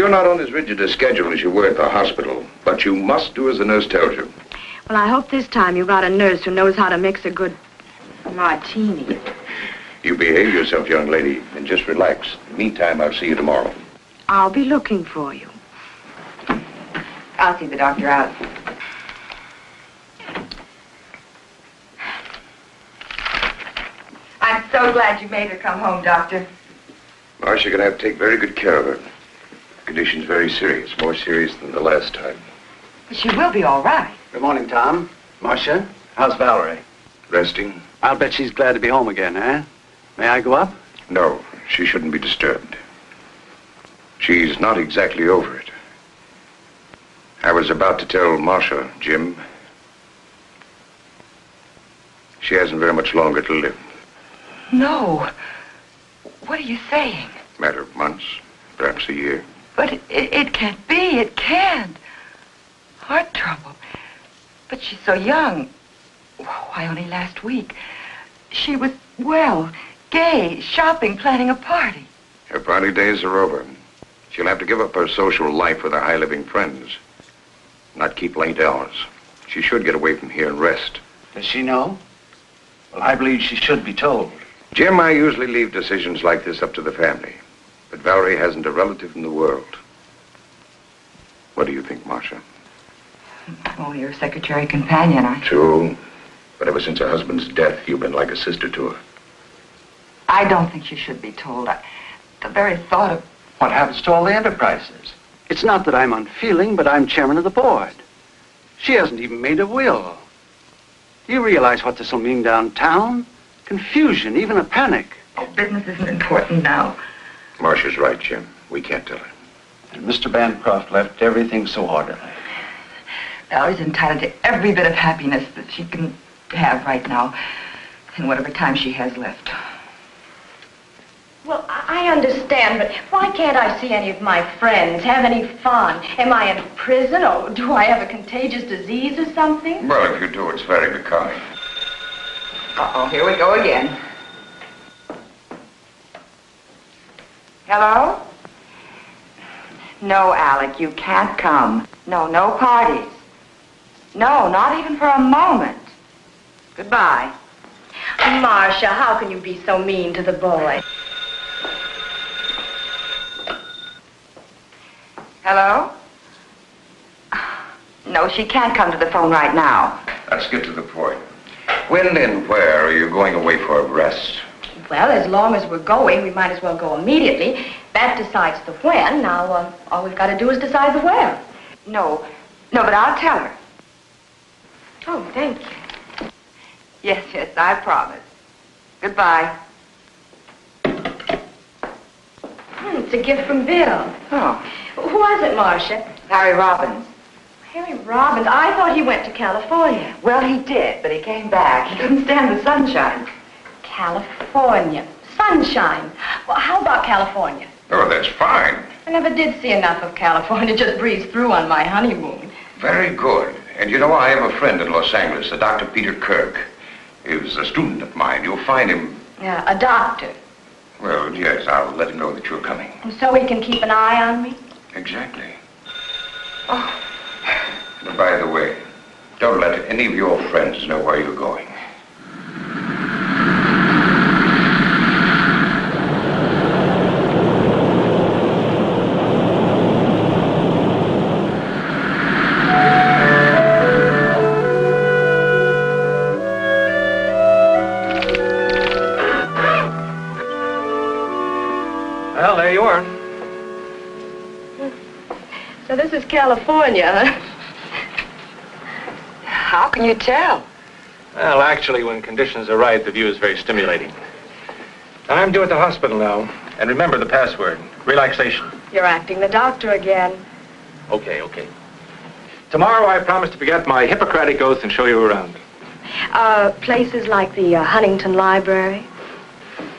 You're not on as rigid a schedule as you were at the hospital, but you must do as the nurse tells you. Well, I hope this time you got a nurse who knows how to mix a good martini. You behave yourself, young lady, and just relax. Meantime, I'll see you tomorrow. I'll be looking for you. I'll see the doctor out. I'm so glad you made her come home, Doctor. Marcia, you're going to have to take very good care of her. The condition's very serious, more serious than the last time. She will be all right. Good morning, Tom. Marcia, how's Valerie? Resting? I'll bet she's glad to be home again, eh? May I go up? No, she shouldn't be disturbed. She's not exactly over it. I was about to tell Marcia, Jim, she hasn't very much longer to live. No. What are you saying? Matter of months, perhaps a year. But it can't be. It can't. Heart trouble. But she's so young. Why, only last week. She was well, gay, shopping, planning a party. Her party days are over. She'll have to give up her social life with her high-living friends. Not keep late hours. She should get away from here and rest. Does she know? Well, I believe she should be told. Jim, I usually leave decisions like this up to the family. But Valerie hasn't a relative in the world. What do you think, Marcia? I'm only her secretary companion. True. But ever since her husband's death, you've been like a sister to her. I don't think she should be told. The very thought of... What happens to all the enterprises? It's not that I'm unfeeling, but I'm chairman of the board. She hasn't even made a will. Do you realize what this will mean downtown? Confusion, even a panic. Oh, business isn't important now. Marcia's right, Jim. We can't tell her. And Mr. Bancroft left everything so orderly. Valerie's entitled to every bit of happiness that she can have right now, in whatever time she has left. Well, I understand, but why can't I see any of my friends, have any fun? Am I in prison, or do I have a contagious disease or something? Well, if you do, it's very becoming. Uh-oh, here we go again. Hello? No, Alec, you can't come. No, no parties. No, not even for a moment. Goodbye. Marcia, how can you be so mean to the boy? Hello? No, she can't come to the phone right now. Let's get to the point. When and where are you going away for a rest? Well, as long as we're going, we might as well go immediately. That decides the when. Now, all we've got to do is decide the where. No, but I'll tell her. Oh, thank you. Yes, I promise. Goodbye. It's a gift from Bill. Oh, Who was it, Marcia? Harry Robbins. Harry Robbins. I thought he went to California. Well, he did, but he came back. He couldn't stand the sunshine. California. Sunshine. Well, how about California? Oh, that's fine. I never did see enough of California. Just breezed through on my honeymoon. Very good. And you know, I have a friend in Los Angeles, a Dr. Peter Kirk. He was a student of mine. You'll find him... Yeah, a doctor. Well, yes, I'll let him know that you're coming. So he can keep an eye on me? Exactly. Oh. And by the way, don't let any of your friends know where you're going. Well, there you are. So this is California, huh? How can you tell? Well, actually, when conditions are right, the view is very stimulating. I'm due at the hospital now. And remember the password, relaxation. You're acting the doctor again. Okay. Tomorrow, I promise to forget my Hippocratic oath and show you around. Places like the Huntington Library.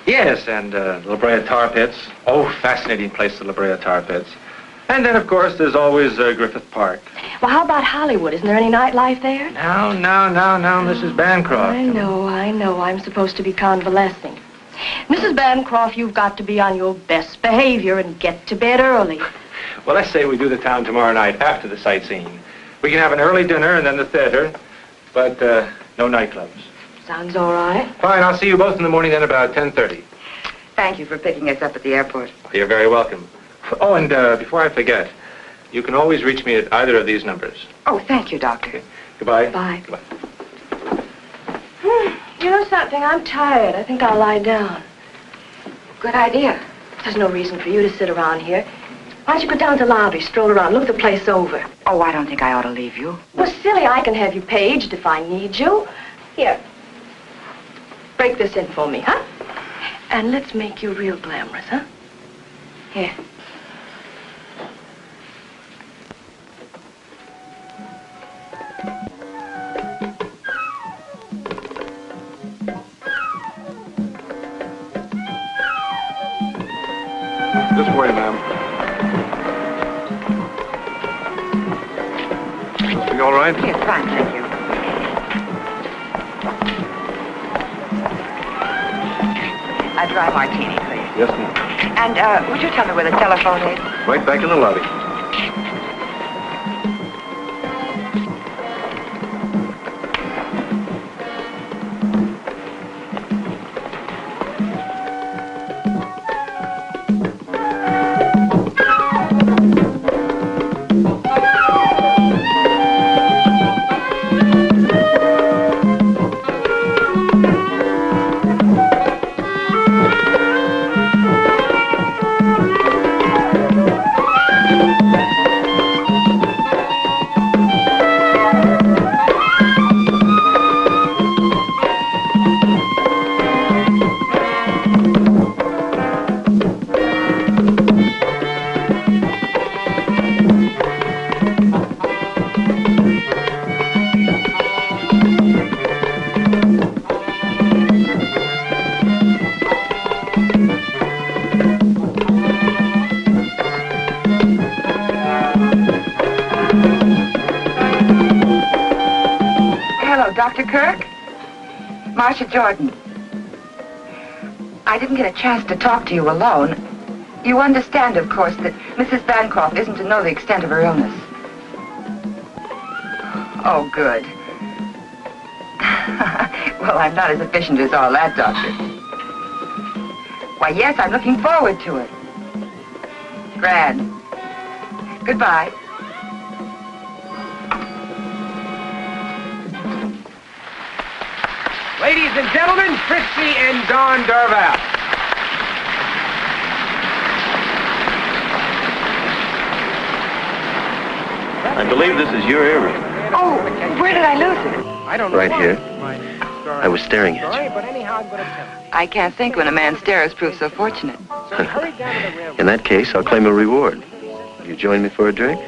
Yes, and La Brea Tar Pits. Oh, fascinating place, the La Brea Tar Pits. And then, of course, there's always Griffith Park. Well, how about Hollywood? Isn't there any nightlife there? Now, Mrs. Bancroft. I know. I'm supposed to be convalescing. Mrs. Bancroft, you've got to be on your best behavior and get to bed early. Well, let's say we do the town tomorrow night after the sightseeing. We can have an early dinner and then the theater, but no nightclubs. Sounds all right. Fine, I'll see you both in the morning then about 10:30. Thank you for picking us up at the airport. You're very welcome. Oh, and before I forget, you can always reach me at either of these numbers. Oh, thank you, Doctor. Okay. Goodbye. Bye. Goodbye. You know something? I'm tired. I think I'll lie down. Good idea. There's no reason for you to sit around here. Why don't you go down to the lobby, stroll around, look the place over? Oh, I don't think I ought to leave you. Well, silly, I can have you paged if I need you. Here. Break this in for me, huh? And let's make you real glamorous, huh? Here. This way, ma'am. You all right? Yes, fine, thank you. A dry martini, please. Yes, ma'am. And would you tell me where the telephone is? Right back in the lobby. Dr. Kirk? Marcia Jordan. I didn't get a chance to talk to you alone. You understand, of course, that Mrs. Bancroft isn't to know the extent of her illness. Oh, good. Well, I'm not as efficient as all that, Doctor. Why, yes, I'm looking forward to it. Grand. Goodbye. Ladies and gentlemen, Christy and Don Dorval. I believe this is your earring. Oh, where did I lose it? I don't know. Right here. I was staring at you. But anyhow, I'm going to tell you. I can't think when a man stares proves so fortunate. So hurry down to the railroad. In that case, I'll claim a reward. Will you join me for a drink?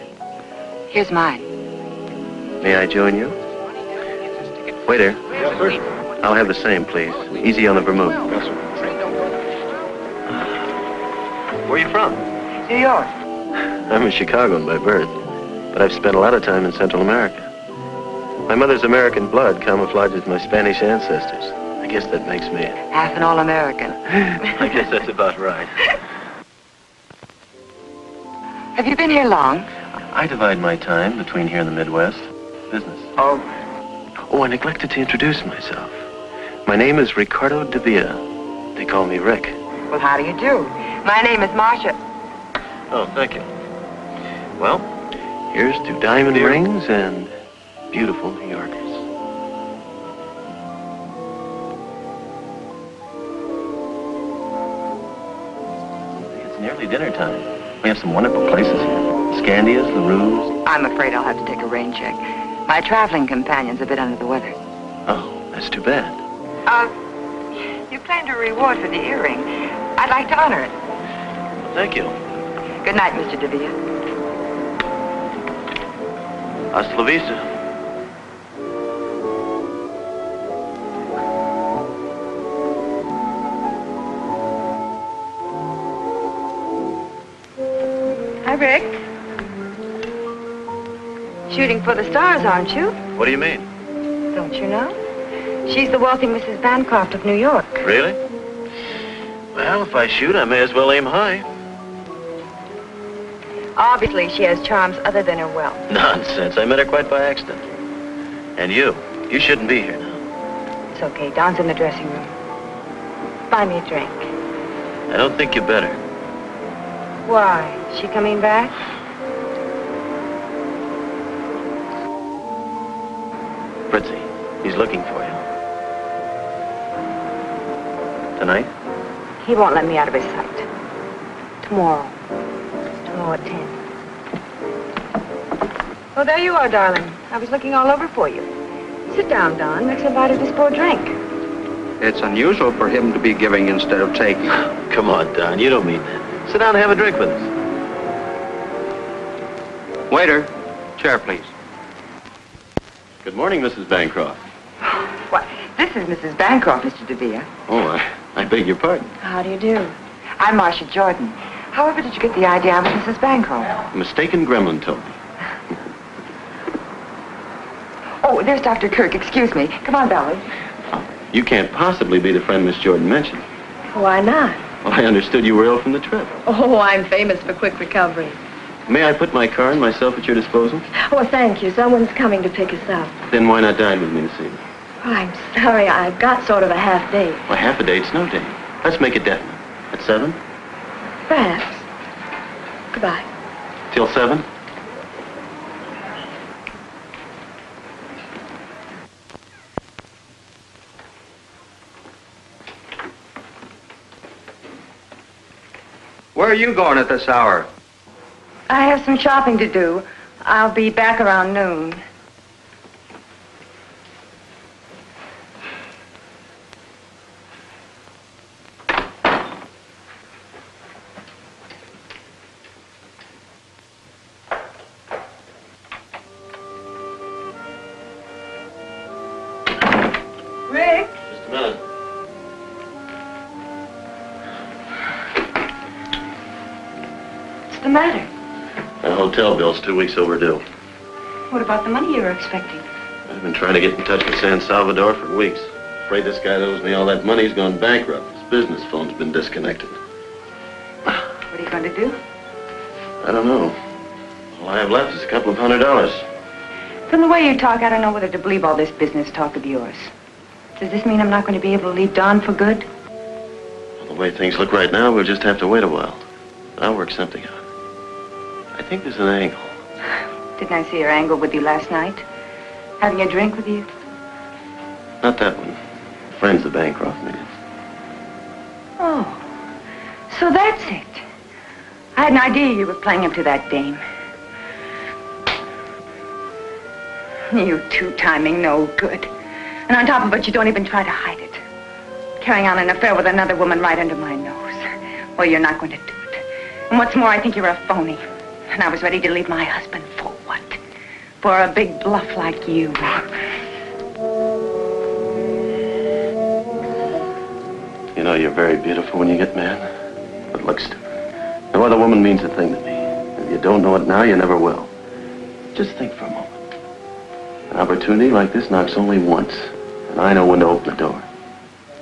Here's mine. May I join you? Waiter, Yes, sir. I'll have the same, please. Easy on the vermouth. Yes, sir. Where are you from? New York. I'm a Chicagoan by birth, but I've spent a lot of time in Central America. My mother's American blood camouflages my Spanish ancestors. I guess that makes me... Half an all-American. I guess that's about right. Have you been here long? I divide my time between here and the Midwest. Business. Oh, I neglected to introduce myself. My name is Ricardo de Villa. They call me Rick. Well, how do you do? My name is Marcia. Oh, thank you. Well, here's to diamond rings and beautiful New Yorkers. It's nearly dinner time. We have some wonderful places here. Scandia's, LaRue's. I'm afraid I'll have to take a rain check. My traveling companion's a bit under the weather. Oh, that's too bad. You claimed a reward for the earring. I'd like to honor it. Thank you. Good night, Mr. de Villa. Hasta la vista. Hi, Rick. Shooting for the stars, aren't you? What do you mean? Don't you know? She's the wealthy Mrs. Bancroft of New York. Really? Well, if I shoot, I may as well aim high. Obviously, she has charms other than her wealth. Nonsense. I met her quite by accident. And you shouldn't be here now. It's okay. Dawn's in the dressing room. Buy me a drink. I don't think you better. Why? Is she coming back? Fritzy, he's looking for you. Tonight? He won't let me out of his sight. Tomorrow. Tomorrow at 10. Oh, there you are, darling. I was looking all over for you. Sit down, Don. Rick's invited us for a drink. It's unusual for him to be giving instead of taking. Come on, Don. You don't mean that. Sit down and have a drink with us. Waiter, chair, please. Good morning, Mrs. Bancroft. What? This is Mrs. Bancroft, Mr. DeVere. Oh, I beg your pardon. How do you do? I'm Marcia Jordan. However did you get the idea I was Mrs. Bancroft? A mistaken gremlin told me. Oh, there's Dr. Kirk. Excuse me. Come on, Valerie. You can't possibly be the friend Miss Jordan mentioned. Why not? Well, I understood you were ill from the trip. Oh, I'm famous for quick recovery. May I put my car and myself at your disposal? Oh, thank you. Someone's coming to pick us up. Then why not dine with me this evening? Oh, I'm sorry. I've got sort of a half date. Well, half a date's no date. Let's make it definite. At 7? Perhaps. Goodbye. Till 7? Where are you going at this hour? I have some shopping to do. I'll be back around noon. Rick? Just a minute. What's the matter? My hotel bill's 2 weeks overdue. What about the money you were expecting? I've been trying to get in touch with San Salvador for weeks. Afraid this guy that owes me all that money's gone bankrupt. His business phone's been disconnected. What are you going to do? I don't know. All I have left is a couple of $100. From the way you talk, I don't know whether to believe all this business talk of yours. Does this mean I'm not going to be able to leave Dawn for good? Well, the way things look right now, we'll just have to wait a while. I'll work something out. I think there's an angle. Didn't I see her angle with you last night? Having a drink with you? Not that one. Friends the Bancroft needed. Oh, so that's it. I had an idea you were playing up to that dame. You two-timing no good. And on top of it, you don't even try to hide it. Carrying on an affair with another woman right under my nose. Well, you're not going to do it. And what's more, I think you're a phony. And I was ready to leave my husband for what? For a big bluff like you. You know, you're very beautiful when you get mad, but look stupid. No other woman means a thing to me. If you don't know it now, you never will. Just think for a moment. An opportunity like this knocks only once, and I know when to open the door.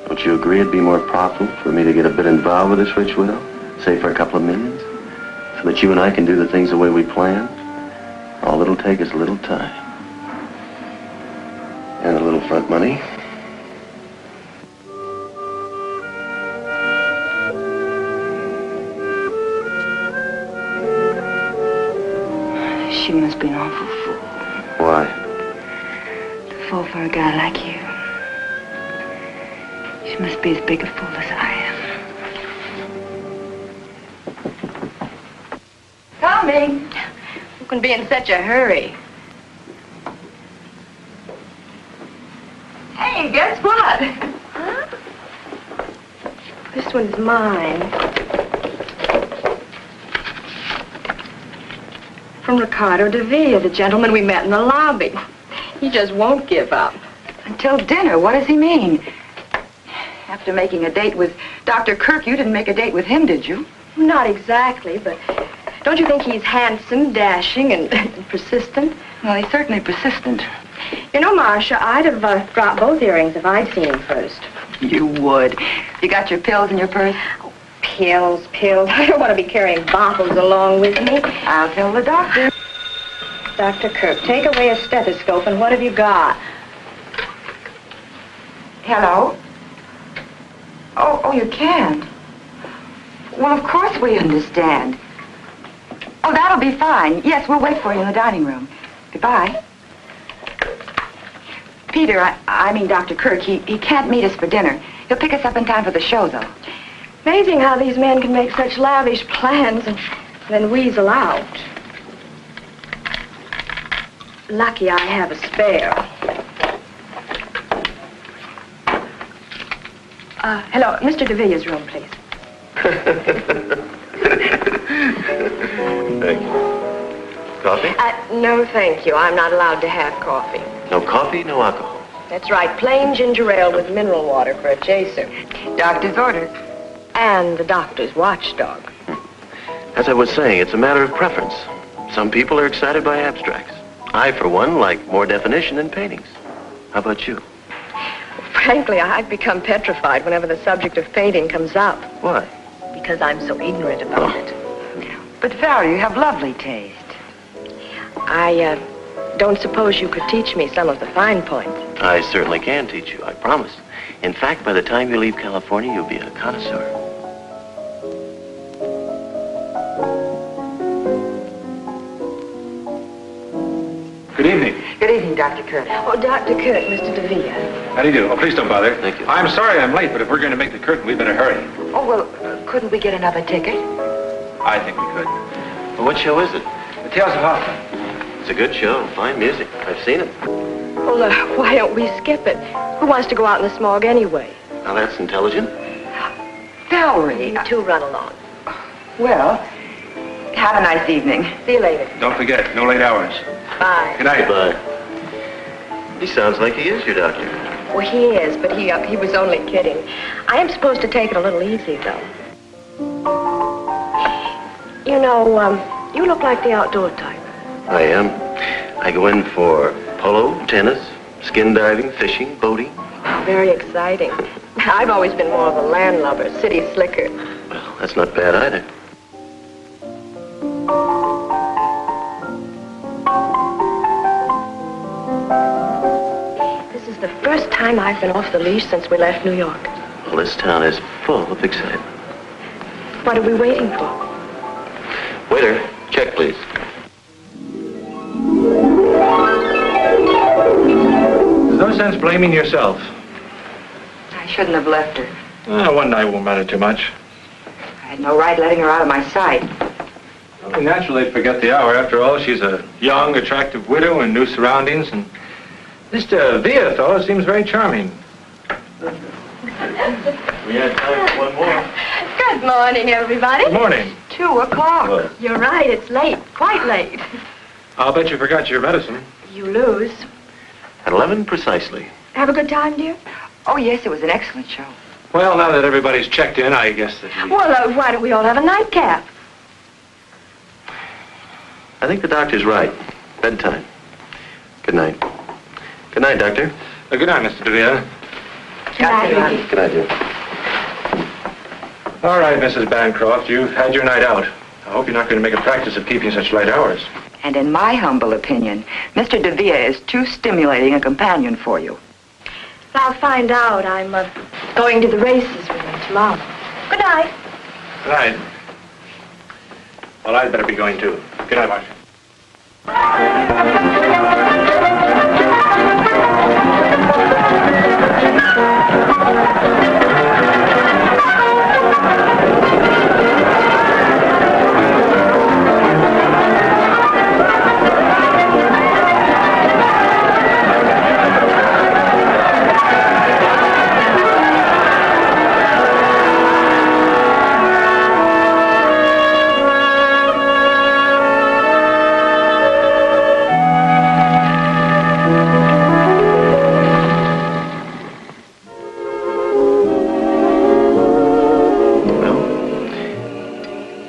Don't you agree it'd be more profitable for me to get a bit involved with this rich widow, say for a couple of millions, so that you and I can do the things the way we planned? All it'll take is a little time. And a little front money. She must be an awful fool. Why? To fall for a guy like you. She must be as big a fool as I am. Tommy! Who can be in such a hurry? Hey, guess what? Huh? This one's mine. From Ricardo Devere, the gentleman we met in the lobby. He just won't give up. Until dinner, what does he mean? After making a date with Dr. Kirk, you didn't make a date with him, did you? Not exactly, but don't you think he's handsome, dashing, and persistent? Well, he's certainly persistent. You know, Marcia, I'd have dropped both earrings if I'd seen him first. You would. You got your pills in your purse? Oh, pills, pills. I don't want to be carrying bottles along with me. I'll tell the doctor. Dr. Kirk, take away a stethoscope, and what have you got? Hello? Oh, you can't. Well, of course we understand. Oh, that'll be fine. Yes, we'll wait for you in the dining room. Goodbye. Peter, I mean Dr. Kirk, he can't meet us for dinner. He'll pick us up in time for the show, though. Amazing how these men can make such lavish plans and then weasel out. Lucky I have a spare. Hello, Mr. DeVilla's room, please. Thank you. Coffee? No, thank you. I'm not allowed to have coffee. No coffee, no alcohol. That's right, plain ginger ale with mineral water for a chaser. Doctor's orders. And the doctor's watchdog. As I was saying, it's a matter of preference. Some people are excited by abstracts. I, for one, like more definition in paintings. How about you? Frankly, I've become petrified whenever the subject of painting comes up. Why? Because I'm so ignorant about it. But, Valerie, you have lovely taste. I don't suppose you could teach me some of the fine points. I certainly can teach you, I promise. In fact, by the time you leave California, you'll be a connoisseur. Good evening. Good evening, Dr. Kirk. Oh, Dr. Kirk, Mr. DeVilla. How do you do? Oh, please don't bother. Thank you. I'm sorry I'm late, but if we're going to make the curtain, we better hurry. Oh, well, couldn't we get another ticket? I think we could. Well, what show is it? The Tales of Hoffman. It's a good show. Fine music. I've seen it. Well, why don't we skip it? Who wants to go out in the smog anyway? Now, that's intelligent. Valerie. You two run along. Well, have a nice evening. See you later. Don't forget, no late hours. Bye. Good night. Goodbye. He sounds like he is your doctor. Well, he is, but he was only kidding. I am supposed to take it a little easy, though. You know, you look like the outdoor type. I am. I go in for polo, tennis, skin diving, fishing, boating. Oh, very exciting. I've always been more of a landlubber, city slicker. Well, that's not bad either. This is the first time I've been off the leash since we left New York. Well, this town is full of excitement. What are we waiting for? Waiter, check, please. There's no sense blaming yourself. I shouldn't have left her. One night won't matter too much. I had no right letting her out of my sight. Well, naturally, they'd forget the hour. After all, she's a young, attractive widow in new surroundings, and Mr. Villa fellow seems very charming. We had time for one more. Good morning, everybody. Good morning. 2 o'clock. Well, You're right, it's late, quite late. I'll bet you forgot your medicine. You lose. at 11 precisely. Have a good time, dear? Oh, yes, it was an excellent show. Well, now that everybody's checked in, I guess that we... Well, why don't we all have a nightcap? I think the doctor's right. Bedtime. Good night. Good night, Doctor. Good night, Mr. DeVere. Good night, Ricky. Good night, dear. All right, Mrs. Bancroft, you've had your night out. I hope you're not going to make a practice of keeping such late hours. And in my humble opinion, Mr. DeVere is too stimulating a companion for you. I'll find out. I'm going to the races with him tomorrow. Good night. Good night. Well, I'd better be going, too. Good night, Marcia.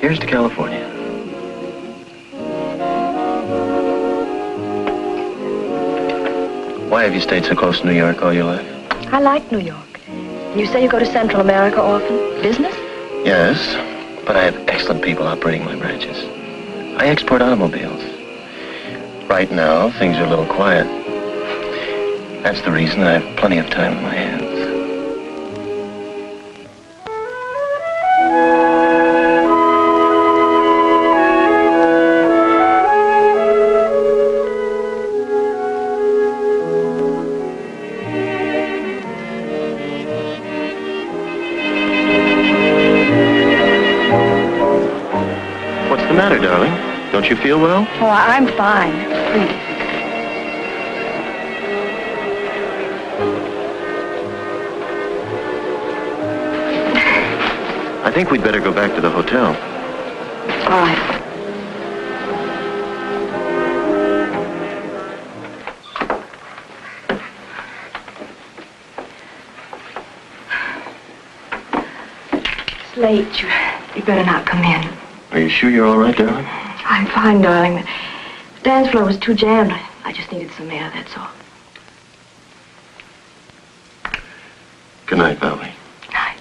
Here's to California. Why have you stayed so close to New York all your life? I like New York. You say you go to Central America often? Business? Yes, but I have excellent people operating my branches. I export automobiles. Right now, things are a little quiet. That's the reason I have plenty of time on my hands. What's the matter, darling? Don't you feel well? Oh, I'm fine. Please. I think we'd better go back to the hotel. All right. It's late. You better not come in. Are you sure you're all right, darling? I'm fine, darling. The dance floor was too jammed. I just needed some air, that's all. Good night, Valerie. Night.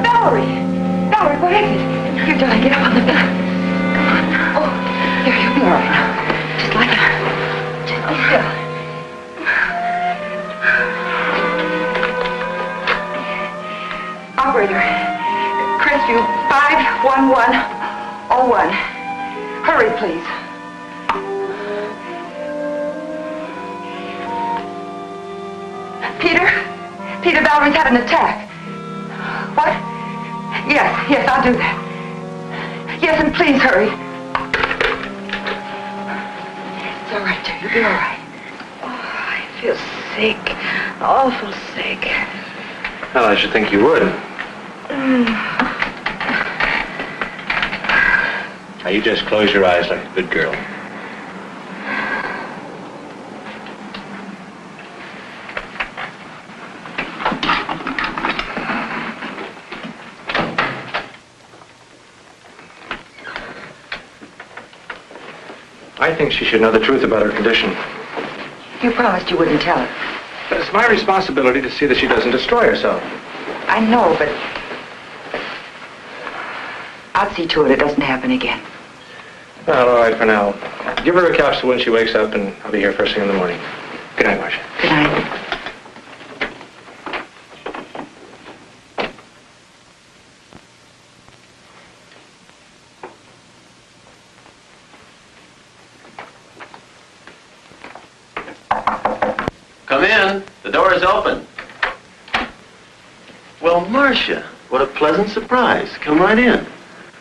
Valerie, what is it? Here, darling, get up on the bed. Come on. Oh, there, you'll be all right now. Just lie down. Just be still. Operator, Crestview 51101. Hurry, please. Peter, Valerie's had an attack. What? Yes, I'll do that. Yes, and please hurry. It's all right, dear. You'll be all right. Oh, I feel sick. Awful sick. Well, I should think you would. Now, you just close your eyes like a good girl. I think she should know the truth about her condition. You promised you wouldn't tell her. But it's my responsibility to see that she doesn't destroy herself. I know, but I'll see to it doesn't happen again. Well, all right for now. Give her a capsule when she wakes up, and I'll be here first thing in the morning. Good night, Marcia. Good night. Come in. The door is open. Well, Marcia, what a pleasant surprise. Come right in.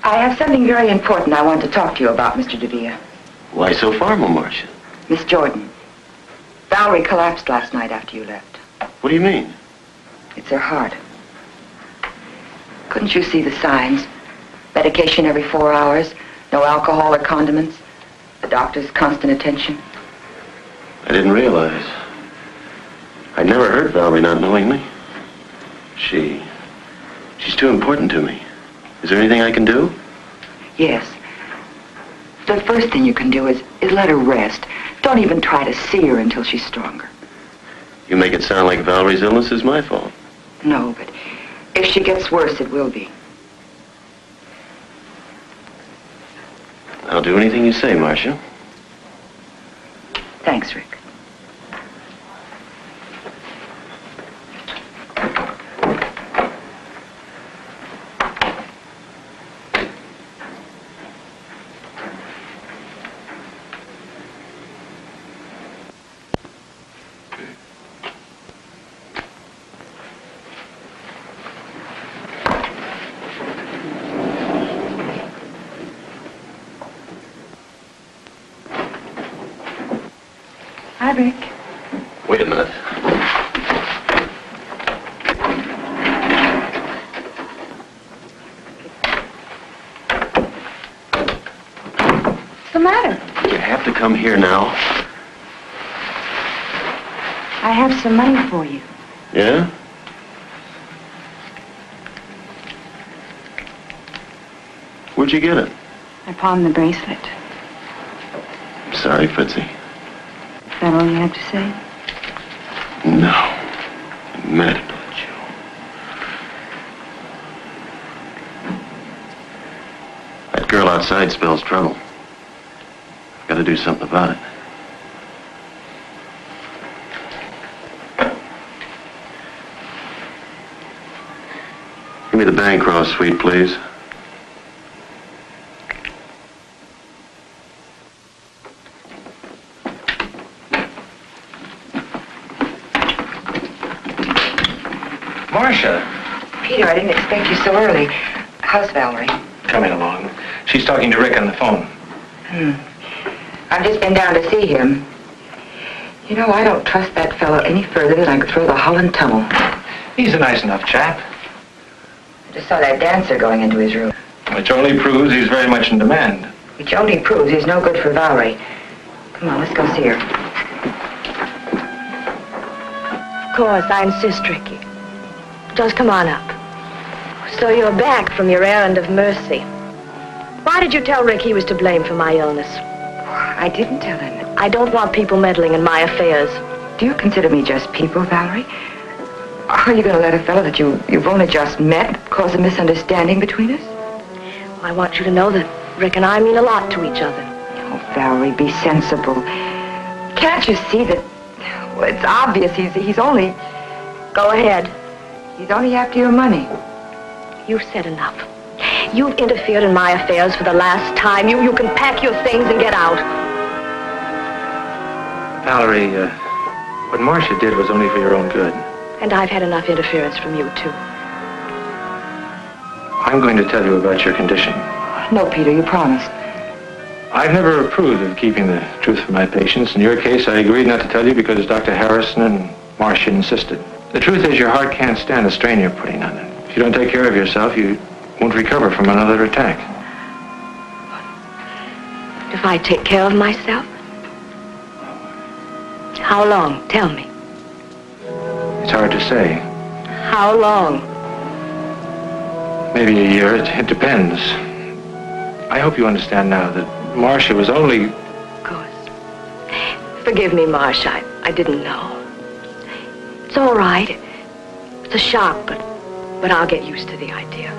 I have something very important I want to talk to you about, Mr. DeVere. Why so formal, Marcia? Miss Jordan, Valerie collapsed last night after you left. What do you mean? It's her heart. Couldn't you see the signs? Medication every 4 hours, no alcohol or condiments, the doctor's constant attention. I didn't realize. I never hurt Valerie not knowingly. She's too important to me. Is there anything I can do? Yes. The first thing you can do is let her rest. Don't even try to see her until she's stronger. You make it sound like Valerie's illness is my fault. No, but if she gets worse, it will be. I'll do anything you say, Marcia. Thanks, Rick. Hi, Rick. Wait a minute. the matter? You have to come here now. I have some money for you. Yeah? Where'd you get it? I pawned the bracelet. I'm sorry, Fritzy. Is that all you have to say? No. I'm mad about you. That girl outside spells trouble. I've got to do something about it. Give me the Bancroft suite, please. Marcia, Peter, I didn't expect you so early. How's Valerie? coming along. She's talking to Rick on the phone. I've just been down to see him. You know, I don't trust that fellow any further than I could throw the Holland Tunnel. He's a nice enough chap, I just saw that dancer going into his room. which only proves he's very much in demand. Which only proves he's no good for Valerie. Come on, let's go see her. Of course, I insist, Ricky. Just come on up. So you're back from your errand of mercy. Why did you tell Rick he was to blame for my illness? I didn't tell him. I don't want people meddling in my affairs. Do you consider me just people, Valerie? Are you going to let a fellow that you've only just met cause a misunderstanding between us? I want you to know that Rick and I mean a lot to each other. Oh, Valerie, be sensible. Can't you see that... Well, it's obvious he's only... Go ahead. He's only after your money. You've said enough. You've interfered in my affairs for the last time. You can pack your things and get out. Valerie, what Marcia did was only for your own good. And I've had enough interference from you, too. I'm going to tell you about your condition. No, Peter, you promised. I've never approved of keeping the truth from my patients. In your case, I agreed not to tell you because Dr. Harrison and Marcia insisted. The truth is your heart can't stand the strain you're putting on it. If you don't take care of yourself, you won't recover from another attack. If I take care of myself? How long? Tell me. It's hard to say. How long? Maybe a year. It depends. I hope you understand now that Marcia was only... Of course. Forgive me, Marcia. I didn't know. It's all right. It's a shock, but I'll get used to the idea.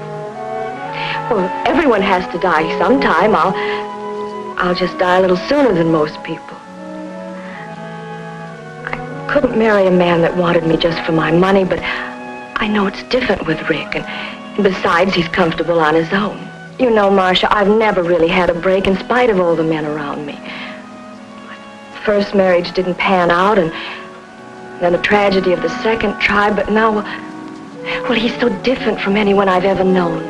Well, everyone has to die sometime. I'll just die a little sooner than most people. I couldn't marry a man that wanted me just for my money, but I know it's different with Rick, and besides, he's comfortable on his own. You know, Marcia, I've never really had a break in spite of all the men around me. My first marriage didn't pan out, and then the tragedy of the second tried, but now, well, he's so different from anyone I've ever known.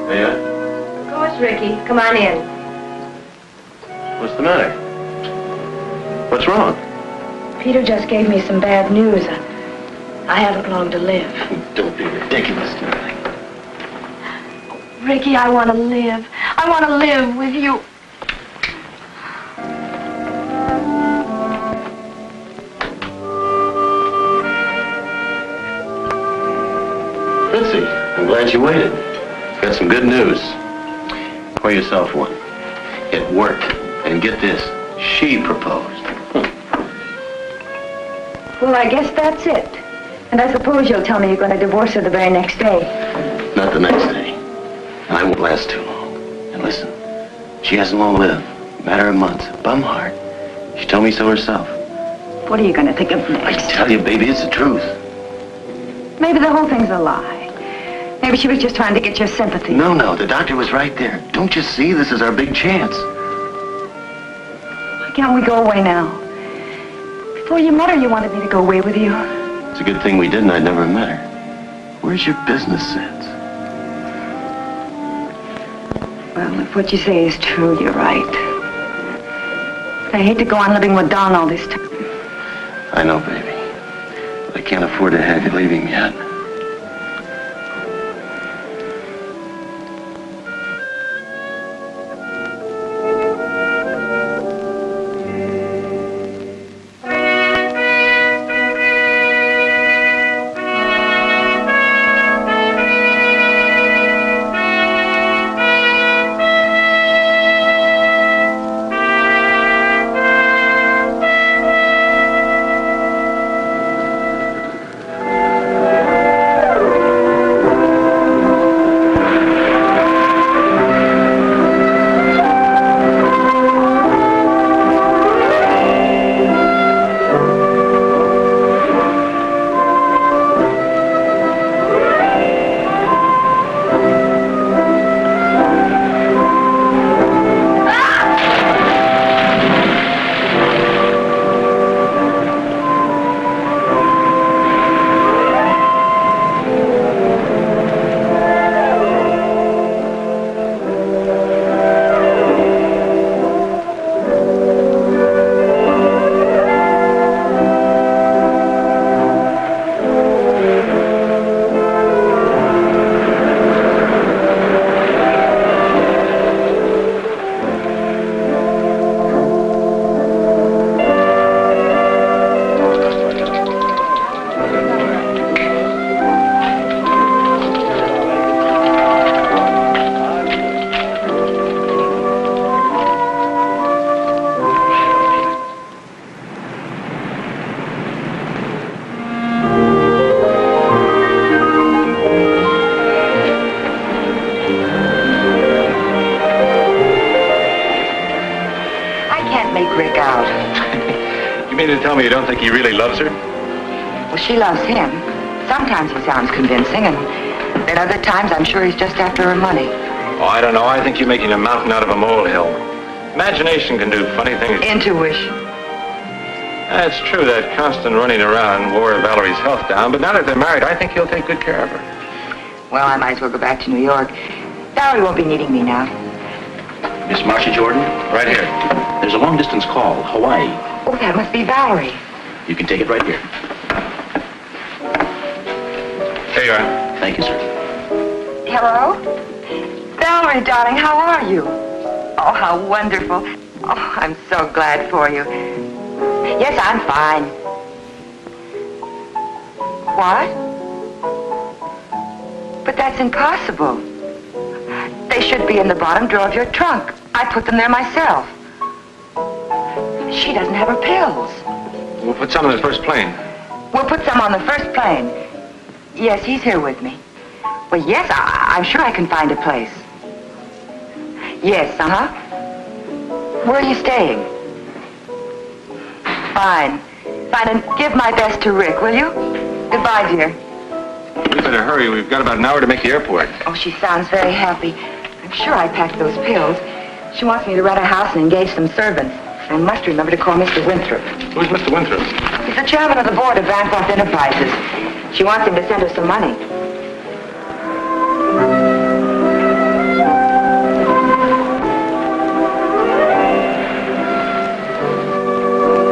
Yeah? Of course, Ricky. Come on in. What's the matter? What's wrong? Peter just gave me some bad news. I haven't long to live. Don't be ridiculous, darling. Ricky, I want to live. I want to live with you. Fritzy, I'm glad you waited. Got some good news. Pour yourself one. It worked. And get this, she proposed. Well, I guess that's it. And I suppose you'll tell me you're going to divorce her the very next day. Not the next day. And I won't last too long. And listen, she hasn't long lived. Matter of months. Bum heart. She told me so herself. What are you going to think of I next? tell you, baby, it's the truth. Maybe the whole thing's a lie. Maybe she was just trying to get your sympathy. No, the doctor was right there. Don't you see? This is our big chance. Why can't we go away now? Before you met her, you wanted me to go away with you. It's a good thing we didn't. I'd never met her. Where's your business sense? Well, if what you say is true, you're right. But I hate to go on living with Don all this time. I know, baby. But I can't afford to have you leaving yet. mean to tell me you don't think he really loves her? Well, she loves him. Sometimes he sounds convincing, and at other times I'm sure he's just after her money. Oh, I don't know. I think you're making a mountain out of a molehill. Imagination can do funny things. Intuition. That's true. That constant running around wore Valerie's health down, but now that they're married, I think he'll take good care of her. Well, I might as well go back to New York. Valerie won't be needing me now. Miss Marcia Jordan? Right here. There's a long-distance call, Hawaii. Oh, that must be Valerie. You can take it right here. There you are. Thank you, sir. Hello? Valerie, darling, how are you? Oh, how wonderful. Oh, I'm so glad for you. Yes, I'm fine. What? But that's impossible. They should be in the bottom drawer of your trunk. I put them there myself. She doesn't have her pills. We'll put some on the first plane. We'll put some on the first plane. Yes, he's here with me. Well, yes, I'm sure I can find a place. Yes, uh-huh. Where are you staying? Fine. Fine, and give my best to Rick, will you? Goodbye, dear. We better hurry. We've got about an hour to make the airport. Oh, she sounds very happy. I'm sure I packed those pills. She wants me to rent a house and engage some servants. I must remember to call Mr. Winthrop. Who's Mr. Winthrop? He's the chairman of the board of Big Bluff Enterprises. She wants him to send her some money.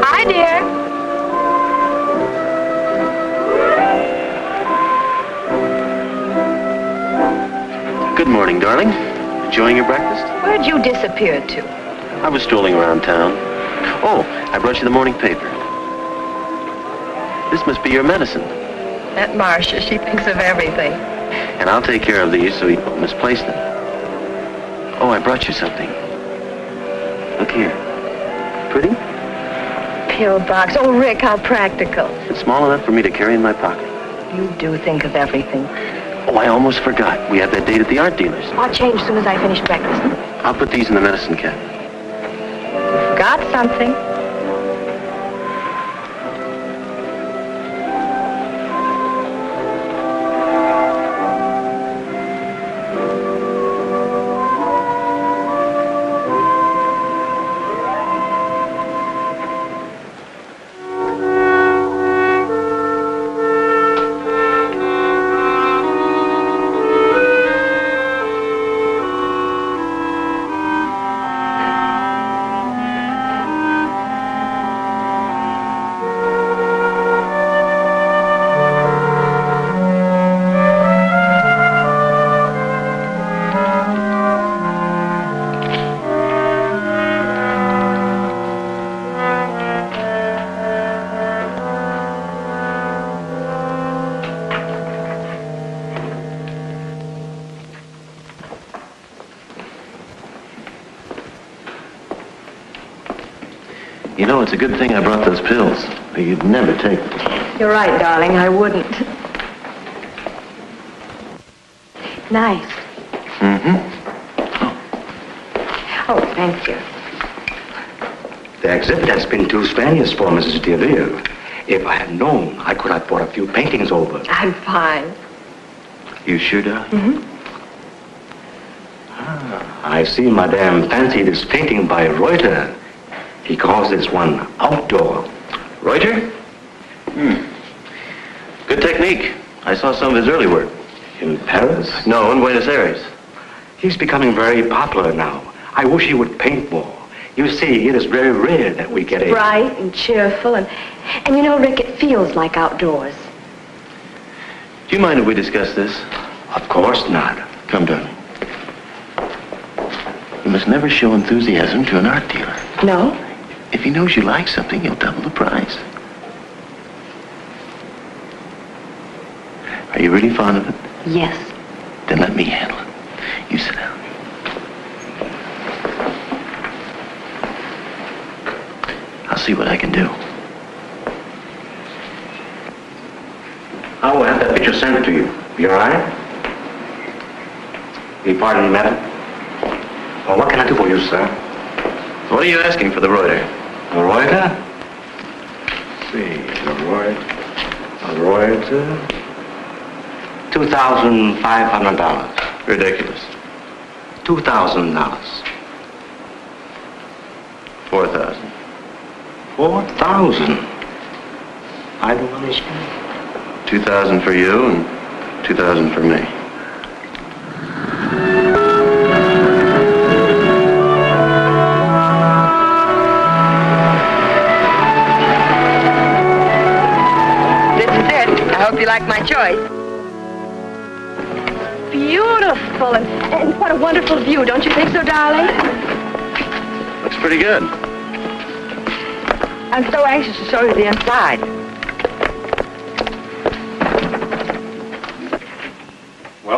Hi, dear. Good morning, darling. Enjoying your breakfast? Where'd you disappear to? I was strolling around town. Oh, I brought you the morning paper. This must be your medicine. That Marcia, she thinks of everything. And I'll take care of these so you don't misplace them. Oh, I brought you something. Look here. Pretty? Pill box. Oh, Rick, how practical. It's small enough for me to carry in my pocket. You do think of everything. Oh, I almost forgot. We have that date at the art dealer's. I'll change as soon as I finish breakfast. I'll put these in the medicine cabinet. Got something. You know, it's a good thing I brought those pills. You'd never take them. You're right, darling. I wouldn't. Nice. Mm-hmm. Oh, thank you. The exhibit has been too strenuous for Mrs. DeVille. If I had known, I could have brought a few paintings over. I'm fine. You sure, darling? Mm-hmm. I see Madame fancied this painting by Reuter. He calls this one outdoor. Reuter? Good technique. I saw some of his early work. In Paris? No, in Buenos Aires. He's becoming very popular now. I wish he would paint more. You see, it is very rare that we get a... Bright and cheerful, and you know, Rick, it feels like outdoors. Do you mind if we discuss this? Of course not. Come, darling. You must never show enthusiasm to an art dealer. No? If he knows you like something, he'll double the price. Are you really fond of it? Yes. Then let me handle it. You sit down. I'll see what I can do. I will have that picture sent to you. You all right? Will you pardon me, madam? Well, what can I do for you, sir? What are you asking for the Reuter? A Reuter? see. Roy, $2,500. Ridiculous. $2,000. 4,000. 4,000. I don't understand. 2,000 for you and 2,000 for me. This is it. I hope you like my choice. Beautiful, and what a wonderful view, don't you think so, darling? Looks pretty good. I'm so anxious to show you the inside.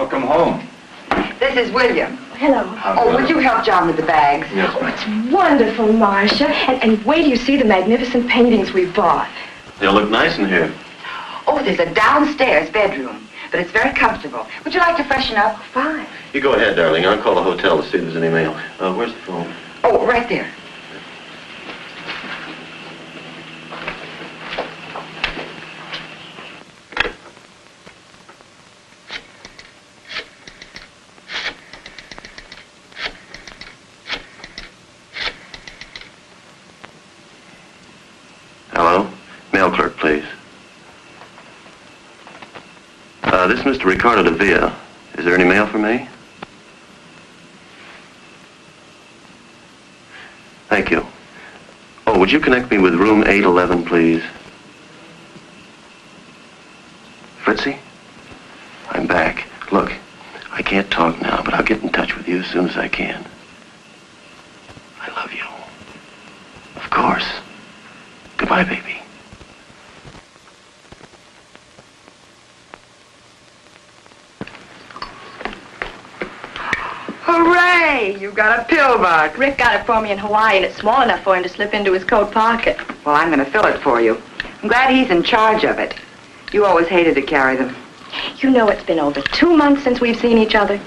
welcome home. This is William. Hello. Oh, would you help John with the bags? Yes, Oh, it's wonderful, Marcia. And wait till you see the magnificent paintings we bought. They'll look nice in here. Oh, there's a downstairs bedroom, but it's very comfortable. Would you like to freshen up? Fine. You go ahead, darling. I'll call the hotel to see if there's any mail. Where's the phone? Oh, right there. Hello? Mail clerk, please. This is Mr. Ricardo de Villa. Is there any mail for me? Thank you. Oh, would you connect me with room 811, please? Fritzy? I'm back. Look, I can't talk now, but I'll get in touch with you as soon as I can. I love you. Of course. Goodbye, baby. Hooray! You got a pill box. Rick got it for me in Hawaii, and it's small enough for him to slip into his coat pocket. Well, I'm going to fill it for you. I'm glad he's in charge of it. You always hated to carry them. You know it's been over 2 months since we've seen each other.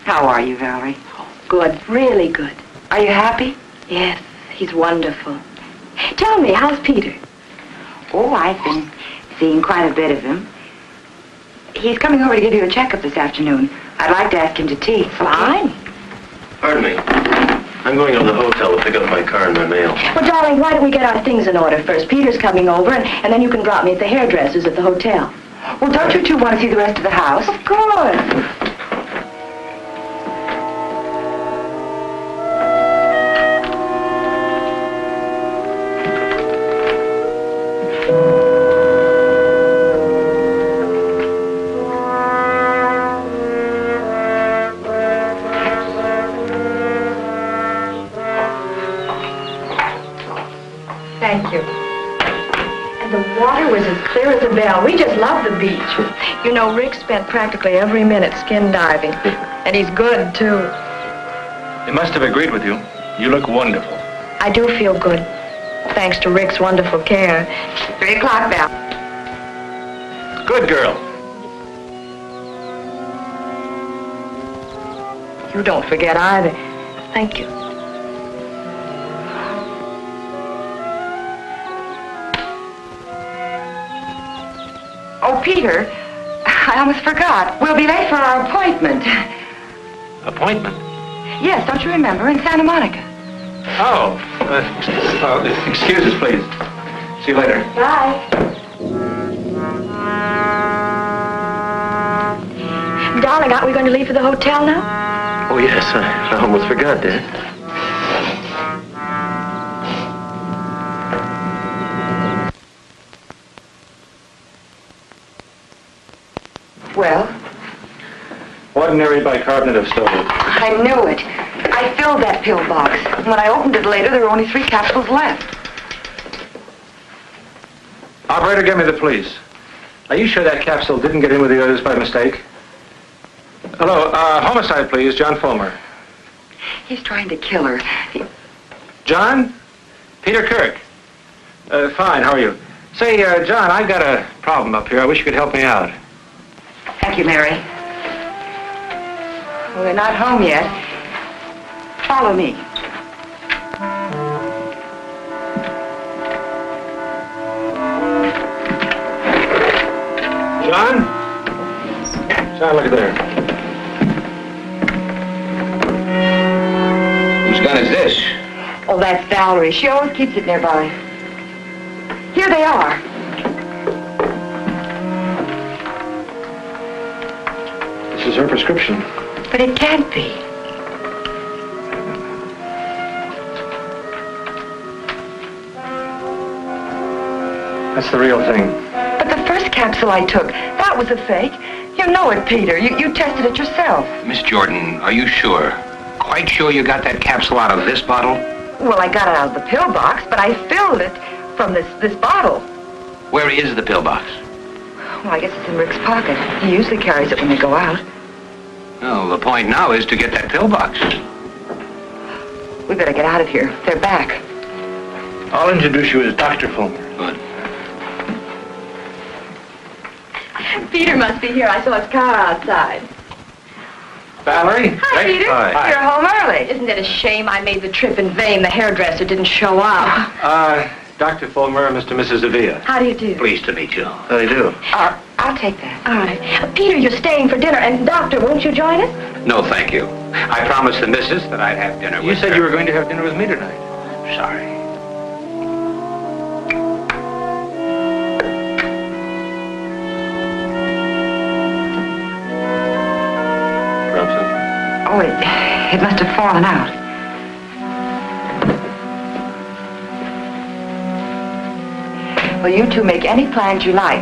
How are you, Valerie? Good, really good. Are you happy? Yes, he's wonderful. Tell me, how's Peter? Oh, I've been seeing quite a bit of him. He's coming over to give you a checkup this afternoon. I'd like to ask him to tea. Fine. Pardon me. I'm going to the hotel to pick up my car and my mail. Well, darling, why don't we get our things in order first? Peter's coming over, and then you can drop me at the hairdresser's at the hotel. Well, don't you two want to see the rest of the house? Of course. Thank you. And the water was as clear as a bell. We just love the beach. You know, Rick spent practically every minute skin diving. And he's good, too. He must have agreed with you. You look wonderful. I do feel good, thanks to Rick's wonderful care. 3 o'clock, Val. Good girl. You don't forget either. Thank you. Oh, Peter, I almost forgot. We'll be late for our appointment. Appointment? Yes, don't you remember? In Santa Monica. Oh, excuse us, please. See you later. Bye. Darling, aren't we going to leave for the hotel now? Oh, yes. I almost forgot, Dad. Well, Ordinary bicarbonate of sodium. I knew it. I filled that pill box. When I opened it later, there were only 3 capsules left. Operator, give me the police. Are you sure that capsule didn't get in with the others by mistake? Hello, homicide, please. John Fulmer. He's trying to kill her. John? Peter Kirk. Fine, how are you? Say, John, I've got a problem up here. I wish you could help me out. Thank you, Mary. Well, they're not home yet. Follow me. John? John, look at there. Whose gun is this? Oh, that's Valerie. She always keeps it nearby. Here they are. This is her prescription. But it can't be. That's the real thing. But the first capsule I took, that was a fake. You know it, Peter. You tested it yourself. Miss Jordan, are you sure? Quite sure you got that capsule out of this bottle? Well, I got it out of the pill box, but I filled it from this bottle. Where is the pill box? Well, I guess it's in Rick's pocket. He usually carries it when they go out. Well, the point now is to get that pill box. We better get out of here. They're back. I'll introduce you as Dr. Fulmer. Good. Peter must be here. I saw his car outside. Valerie? Hi, Peter. Hi. You're home early. Isn't it a shame I made the trip in vain? The hairdresser didn't show up. Dr. Fulmer, Mr. and Mrs. Avila. How do you do? Pleased to meet you. How do you do? I'll take that. All right. Peter, you're staying for dinner. And, Doctor, won't you join us? No, thank you. I promised the missus that I'd have dinner You with said her. you were going to have dinner with me tonight. Sorry. Grab some? Oh, it must have fallen out. Well, you two make any plans you like.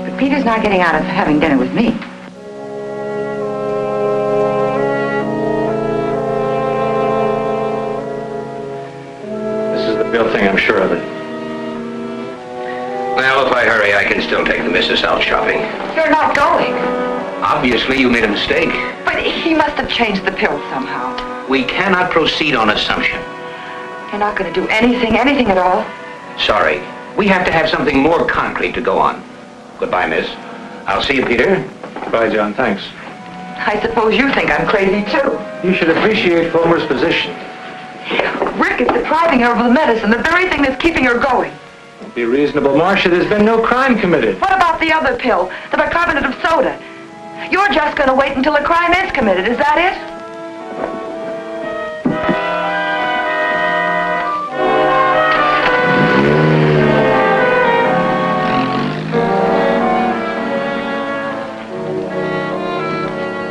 But Peter's not getting out of having dinner with me. This is the real thing, I'm sure of it. Well, if I hurry, I can still take the missus out shopping. You're not going. Obviously, you made a mistake. But he must have changed the pill somehow. We cannot proceed on assumption. You're not going to do anything at all. Sorry. We have to have something more concrete to go on. Goodbye, miss. I'll see you, Peter. Bye, John. Thanks. I suppose you think I'm crazy, too. You should appreciate Fulmer's position. Rick is depriving her of the medicine, the very thing that's keeping her going. Be reasonable, Marcia. There's been no crime committed. What about the other pill, the bicarbonate of soda? You're just going to wait until a crime is committed, is that it?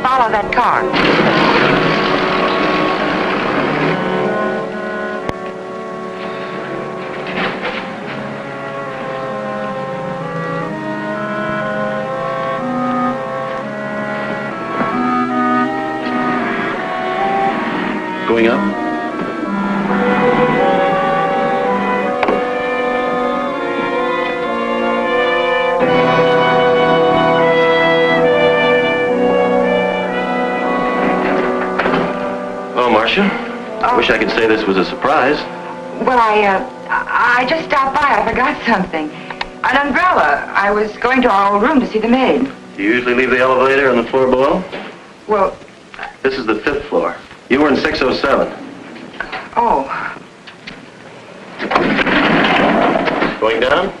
Follow that car. Going up? Oh, Marcia. I wish I could say this was a surprise. Well, I just stopped by. I forgot something. An umbrella. I was going to our old room to see the maid. Do you usually leave the elevator on the floor below? Well, This is the 5th floor. You were in 607. oh. Going down?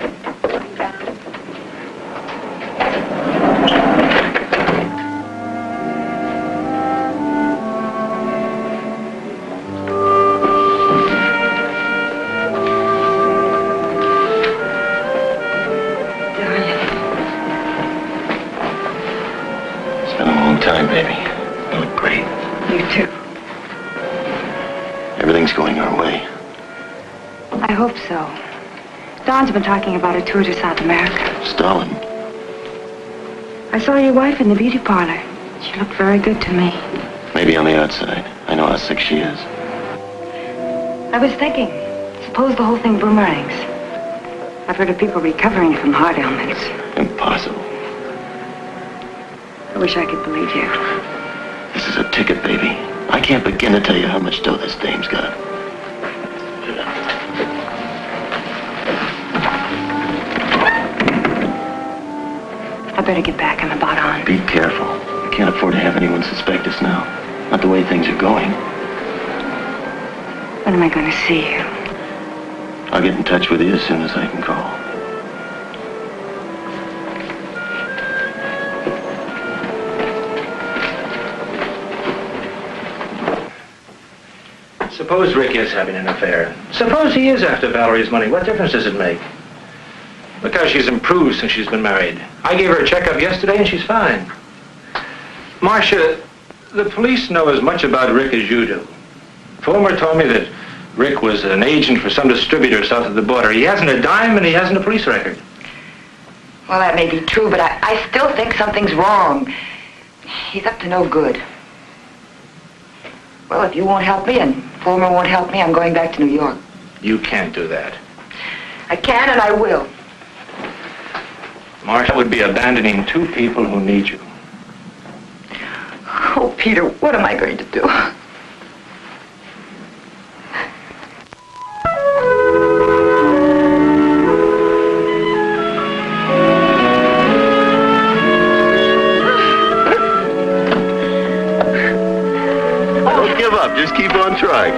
It's been a long time, baby. You look great. You too. Everything's going our way. I hope so. Don's been talking about a tour to South America. Stalin. I saw your wife in the beauty parlor. She looked very good to me. Maybe on the outside. I know how sick she is. I was thinking, suppose the whole thing boomerangs. I've heard of people recovering from heart ailments. Impossible. I wish I could believe you. This is a ticket, baby. I can't begin to tell you how much dough this dame's got. I better get back. I'm about on. Be careful. We can't afford to have anyone suspect us now. Not the way things are going. When am I going to see you? I'll get in touch with you as soon as I can call. Suppose Rick is having an affair. Suppose he is after Valerie's money. What difference does it make? Look how she's improved since she's been married. I gave her a checkup yesterday and she's fine. Marcia, the police know as much about Rick as you do. Fulmer told me that Rick was an agent for some distributor south of the border. He hasn't a dime and he hasn't a police record. Well, that may be true, but I still think something's wrong. He's up to no good. Well, if you won't help me and Fulmer won't help me, I'm going back to New York. You can't do that. I can and I will. Marcia would be abandoning two people who need you. Oh, Peter, what am I going to do? Don't give up. Just keep on trying.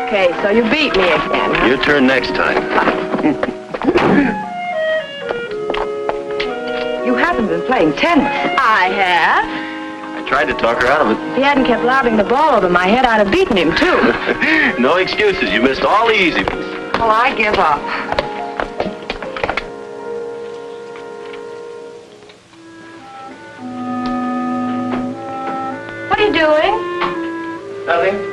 Okay, so you beat me again, huh? Your turn next time. You haven't been playing tennis. I have. I tried to talk her out of it. If he hadn't kept lobbing the ball over my head, I'd have beaten him, too. No excuses. You missed all the easy ones. Well, I give up. What are you doing? Nothing.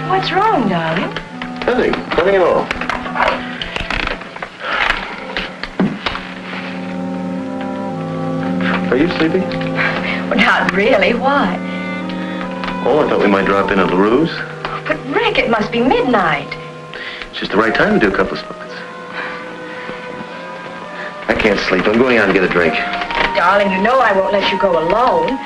What's wrong, darling? Nothing. Nothing at all. Are you sleepy? Well, not really. Why? Oh, I thought we might drop in at LaRue's. But, Rick, it must be midnight. It's just the right time to do a couple of spots. I can't sleep. I'm going out and get a drink. Darling, you know I won't let you go alone.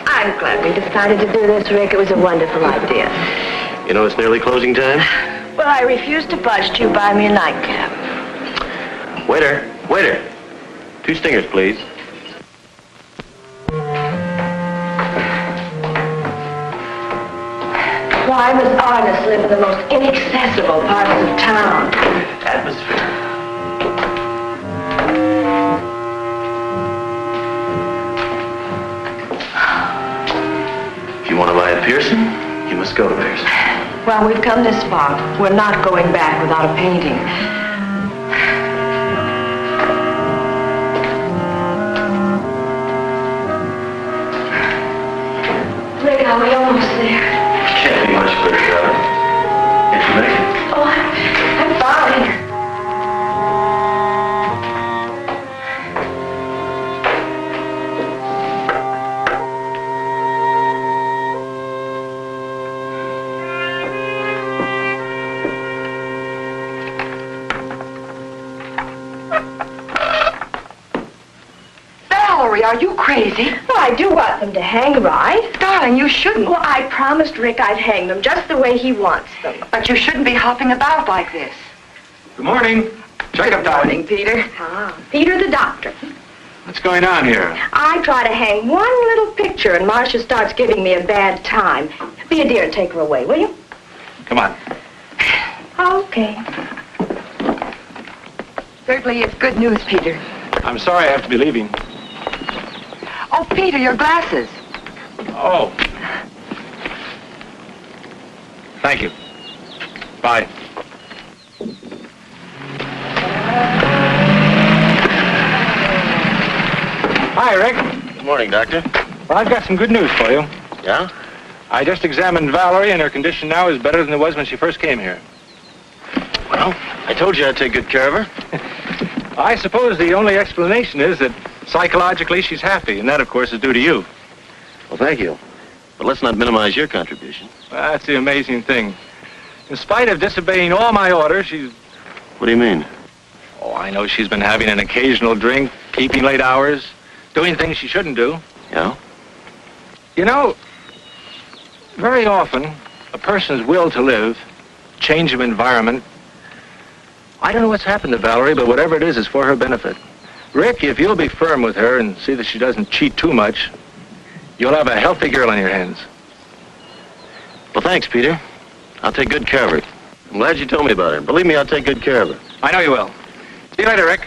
I'm glad we decided to do this, Rick. It was a wonderful idea. You know it's nearly closing time? Well, I refuse to budge till you buy me a nightcap. Waiter. Waiter. 2 stingers, please. Why must artists live in the most inaccessible parts of town? Atmosphere. If you want to buy a Pearson, you must go to Pearson. Well, we've come this far. We're not going back without a painting. Rick, are we almost there? Can't be much better, darling. Can't you make it? Oh, I'm fine. Valerie, are you crazy? Well, I do want them to hang right. Darling, you shouldn't. Well, I promised Rick I'd hang them just the way he wants them. But you shouldn't be hopping about like this. Good morning. Checkup Good time. morning, Peter. Ah, Peter the doctor. What's going on here? I try to hang one little picture and Marcia starts giving me a bad time. Be a dear and take her away, will you? Come on. Okay. Certainly it's good news, Peter. I'm sorry I have to be leaving. Oh, Peter, your glasses. Oh. Thank you. Bye. Hi, Rick. Good morning, Doctor. Well, I've got some good news for you. Yeah? I just examined Valerie, and her condition now is better than it was when she first came here. Well, I told you I'd take good care of her. I suppose the only explanation is that psychologically she's happy, and that, of course, is due to you. Well, thank you. But let's not minimize your contribution. Well, that's the amazing thing. In spite of disobeying all my orders, she's... What do you mean? Oh, I know she's been having an occasional drink, keeping late hours, doing things she shouldn't do. Yeah? You know, very often, a person's will to live, change of environment, I don't know what's happened to Valerie, but whatever it is for her benefit. Rick, if you'll be firm with her and see that she doesn't cheat too much, you'll have a healthy girl on your hands. Well, thanks, Peter. I'll take good care of her. I'm glad you told me about her. Believe me, I'll take good care of her. I know you will. See you later, Rick.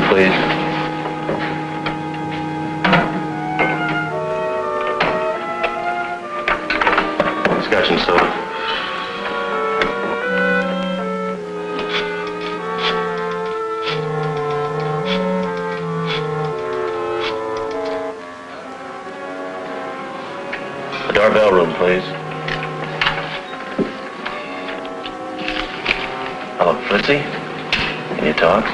Please. Scotch and soda. The doorbell room, please. Hello, Fritzy. Can you talk?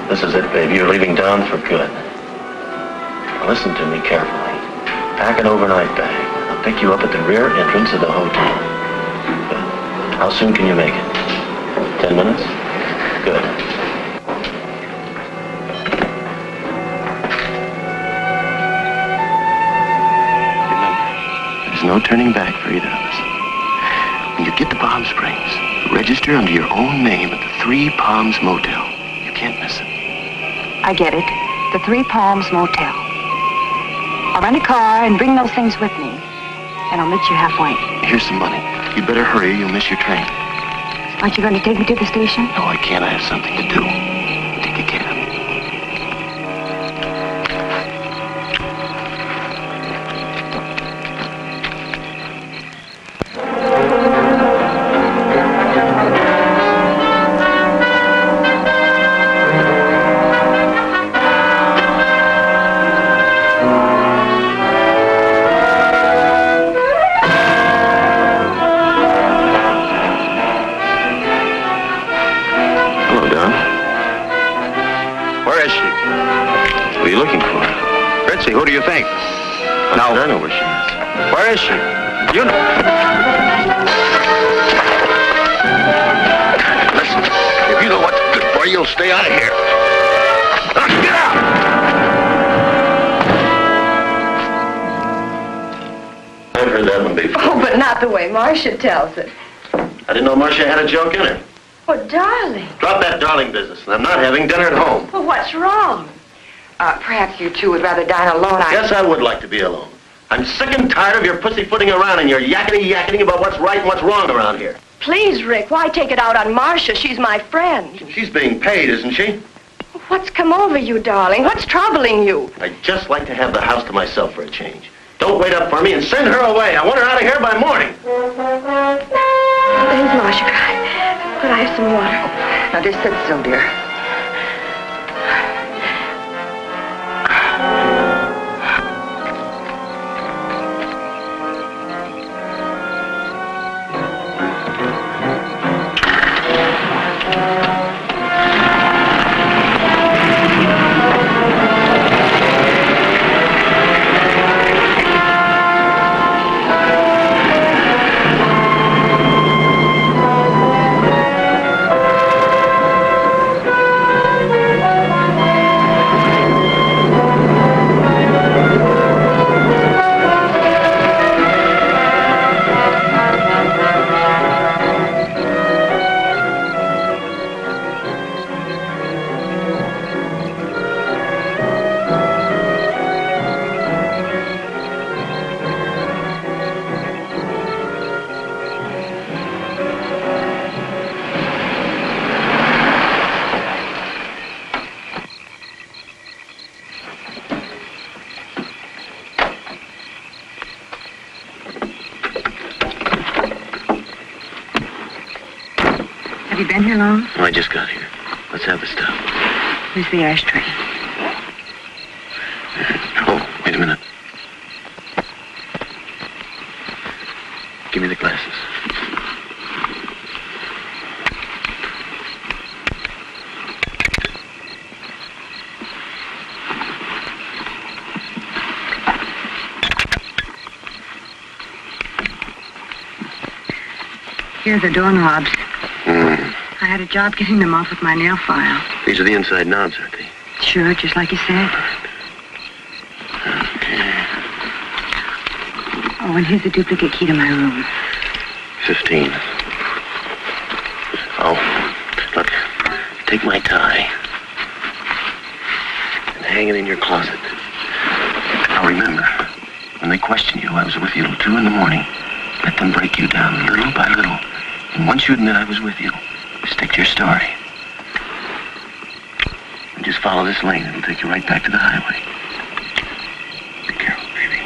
This is it, baby. You're leaving town for good. Now listen to me carefully. Pack an overnight bag. I'll pick you up at the rear entrance of the hotel. Good. How soon can you make it? 10 minutes? Good. Remember, there's no turning back for either of us. When you get to Palm Springs, register under your own name at the Three Palms Motel. You can't miss it. I get it. The Three Palms Motel. I'll rent a car and bring those things with me. And I'll meet you halfway. Here's some money. You'd better hurry, you'll miss your train. Aren't you going to take me to the station? No, I can't. I have something to do. Take a cab. Who do you think? Now, I know where she is. Where is she? You know. Listen, if you know what's good for you, you'll stay out of here. Now, get out! I've heard that one before. Oh, but not the way Marcia tells it. I didn't know Marcia had a joke in her. Oh, darling. Drop that darling business, and I'm not having dinner at home. Well, what's wrong? Perhaps you two would rather dine alone. Yes, I would like to be alone. I'm sick and tired of your pussyfooting around and your yakety-yakety about what's right and what's wrong around here. Please, Rick, why take it out on Marcia? She's my friend. She's being paid, isn't she? What's come over you, darling? What's troubling you? I'd just like to have the house to myself for a change. Don't wait up for me and send her away. I want her out of here by morning. There's Marcia. Could I have some water? Now, just sit still, dear. Have you been here long? I just got here. Let's have the stuff. Where's the ashtray? Oh, wait a minute. Give me the glasses. Here are the doorknobs. I had a job getting them off with my nail file. These are the inside knobs, aren't they? Sure, just like you said. Okay. Oh, and here's a duplicate key to my room. 15. Oh, look. Take my tie. And hang it in your closet. Now remember, when they question you, I was with you till 2 in the morning. Let them break you down little by little. And once you admit I was with you, stick to your story. And just follow this lane. It'll take you right back to the highway. Be careful, baby.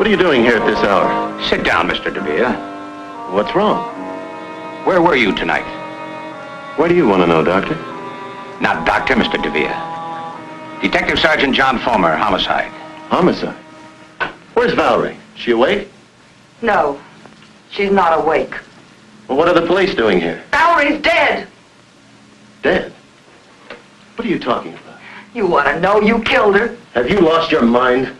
What are you doing here at this hour? Sit down, Mr. DeVere. What's wrong? Where were you tonight? Why do you want to know, Doctor? Not Doctor, Mr. DeVere. Detective Sergeant John Fulmer, homicide. Homicide? Where's Valerie? She awake? No, she's not awake. Well, what are the police doing here? Valerie's dead. Dead? What are you talking about? You want to know you killed her? Have you lost your mind?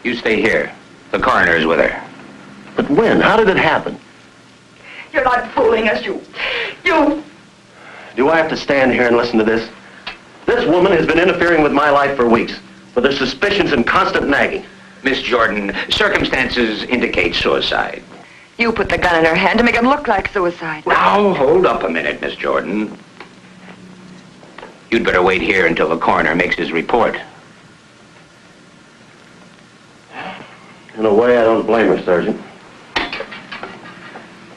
You stay here. The coroner is with her. But when? How did it happen? You're not fooling us, you... Do I have to stand here and listen to this? This woman has been interfering with my life for weeks, with her suspicions and constant nagging. Miss Jordan, circumstances indicate suicide. You put the gun in her hand to make it look like suicide. Now, hold up a minute, Miss Jordan. You'd better wait here until the coroner makes his report. In a way, I don't blame her, Sergeant.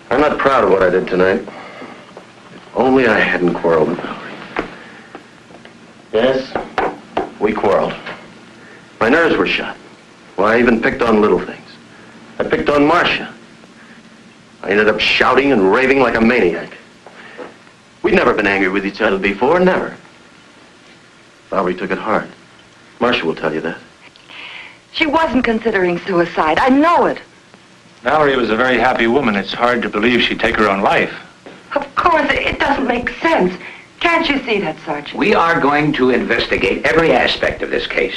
I'm not proud of what I did tonight. If only I hadn't quarreled with Valerie. Yes, we quarreled. My nerves were shot. Well, I even picked on little things. I picked on Marcia. I ended up shouting and raving like a maniac. We'd never been angry with each other before, never. Valerie took it hard. Marcia will tell you that. She wasn't considering suicide. I know it. Valerie was a very happy woman. It's hard to believe she'd take her own life. Of course, it doesn't make sense. Can't you see that, Sergeant? We are going to investigate every aspect of this case.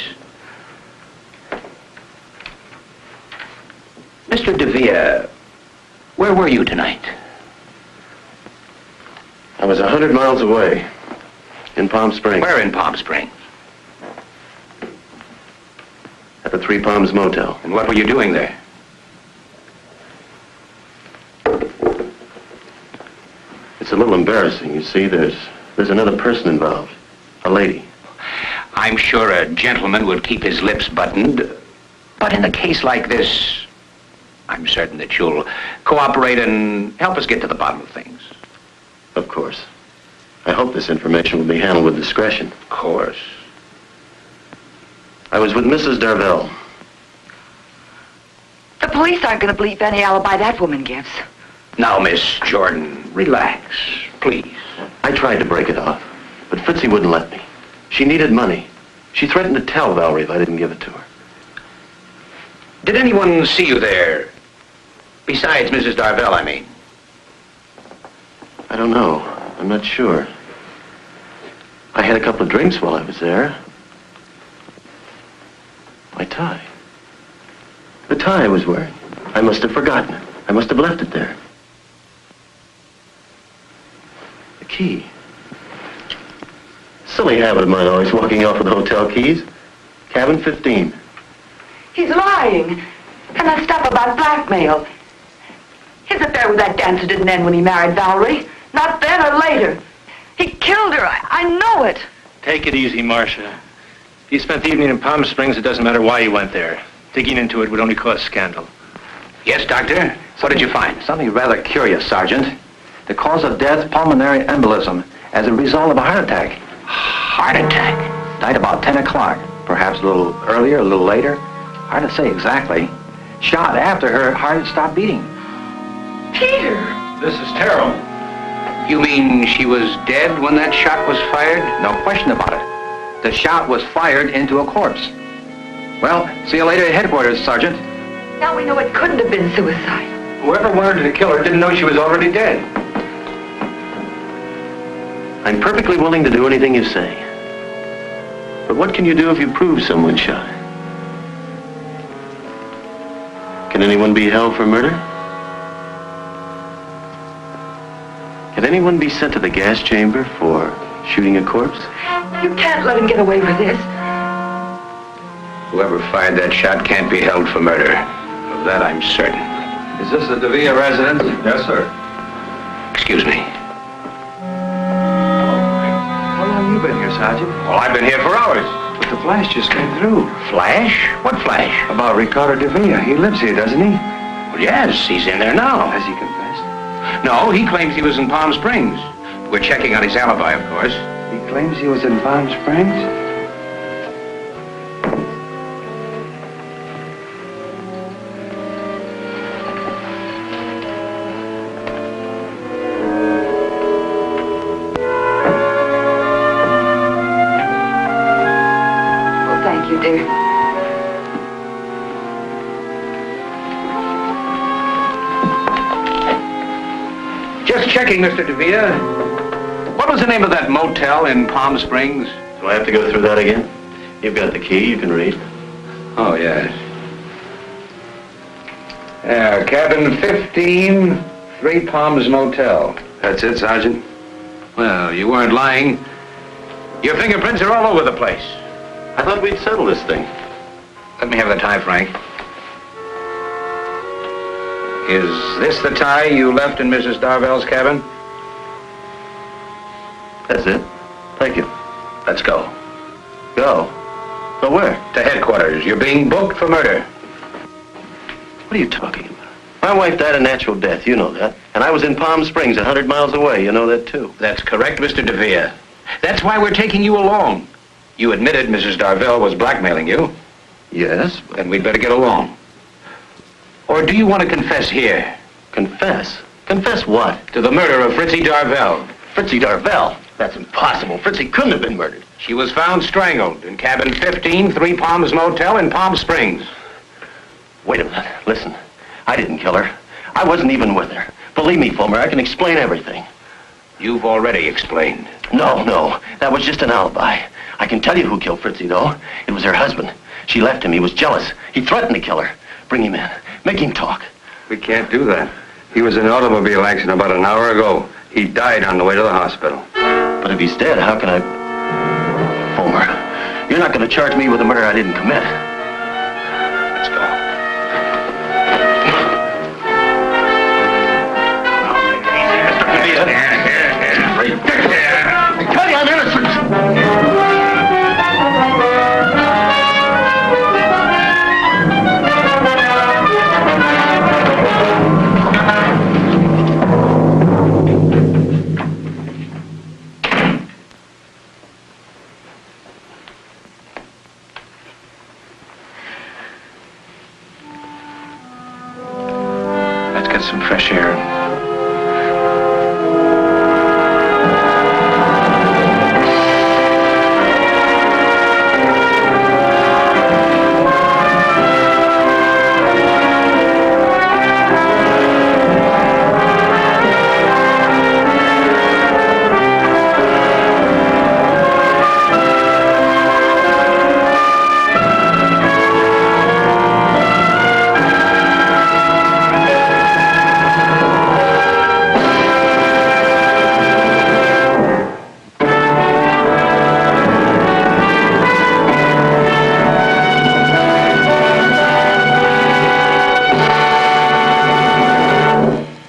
Mr. DeVere, where were you tonight? I was 100 miles away, in Palm Springs. Where in Palm Springs? At the Three Palms Motel. And what were you doing there? It's a little embarrassing. You see, there's another person involved. A lady. I'm sure a gentleman would keep his lips buttoned. But in a case like this, I'm certain that you'll cooperate and help us get to the bottom of things. Of course. I hope this information will be handled with discretion. Of course. I was with Mrs. Darvell. The police aren't going to believe any alibi that woman gives. Now, Miss Jordan, relax, please. I tried to break it off, but Fritzy wouldn't let me. She needed money. She threatened to tell Valerie if I didn't give it to her. Did anyone see you there? Besides Mrs. Darvell, I mean. I don't know. I'm not sure. I had a couple of drinks while I was there. My tie. The tie I was wearing. I must have forgotten it. I must have left it there. The key. Silly habit of mine, always walking off with the hotel keys. Cabin 15. He's lying. And that stuff about blackmail. His affair with that dancer didn't end when he married Valerie. Not then or later. He killed her. I know it. Take it easy, Marcia. If you spent the evening in Palm Springs, it doesn't matter why you went there. Digging into it would only cause scandal. Yes, Doctor? What did you find? Something rather curious, Sergeant. The cause of death, pulmonary embolism, as a result of a heart attack. Heart attack? Died about 10 o'clock. Perhaps a little earlier, a little later. Hard to say exactly. Shot after her heart had stopped beating. Peter! This is terrible. You mean she was dead when that shot was fired? No question about it. The shot was fired into a corpse. Well, see you later at headquarters, Sergeant. Now we know it couldn't have been suicide. Whoever wanted to kill her didn't know she was already dead. I'm perfectly willing to do anything you say. But what can you do if you prove someone shot her? Can anyone be held for murder? Can anyone be sent to the gas chamber for shooting a corpse? You can't let him get away with this. Whoever fired that shot can't be held for murder. Of that I'm certain. Is this the DeVere residence? Yes, sir. Excuse me. How long have you been here, Sergeant? Well, I've been here for hours. But the flash just came through. Flash? What flash? About Ricardo DeVere. He lives here, doesn't he? Well, yes, he's in there now. Has he confessed? No, he claims he was in Palm Springs. We're checking on his alibi, of course. He claims he was in Palm Springs? Thank you, dear. Just checking, Mr. DeVere. What was the name of that motel in Palm Springs? Do I have to go through that again? You've got the key, you can read. Oh, yes. Cabin 15, Three Palms Motel. That's it, Sergeant? Well, you weren't lying. Your fingerprints are all over the place. I thought we'd settle this thing. Let me have the tie, Frank. Is this the tie you left in Mrs. Darvell's cabin? That's it. Thank you. Let's go. Go? Go where? To headquarters. You're being booked for murder. What are you talking about? My wife died a natural death, you know that. And I was in Palm Springs, 100 miles away, you know that too. That's correct, Mr. DeVere. That's why we're taking you along. You admitted Mrs. Darvell was blackmailing you. Yes? Then we'd better get along. Or do you want to confess here? Confess? Confess what? To the murder of Fritzie Darvell. Fritzie Darvell? That's impossible. Fritzie couldn't have been murdered. She was found strangled in cabin 15, Three Palms Motel in Palm Springs. Wait a minute. Listen. I didn't kill her. I wasn't even with her. Believe me, Fulmer, I can explain everything. You've already explained. No. That was just an alibi. I can tell you who killed Fritzie, though. It was her husband. She left him. He was jealous. He threatened to kill her. Bring him in. Make him talk. We can't do that. He was in an automobile accident about an hour ago. He died on the way to the hospital. But if he's dead, how can I... Fulmer, you're not going to charge me with a murder I didn't commit. Let's go. I tell you, I'm innocent! Let's get some fresh air.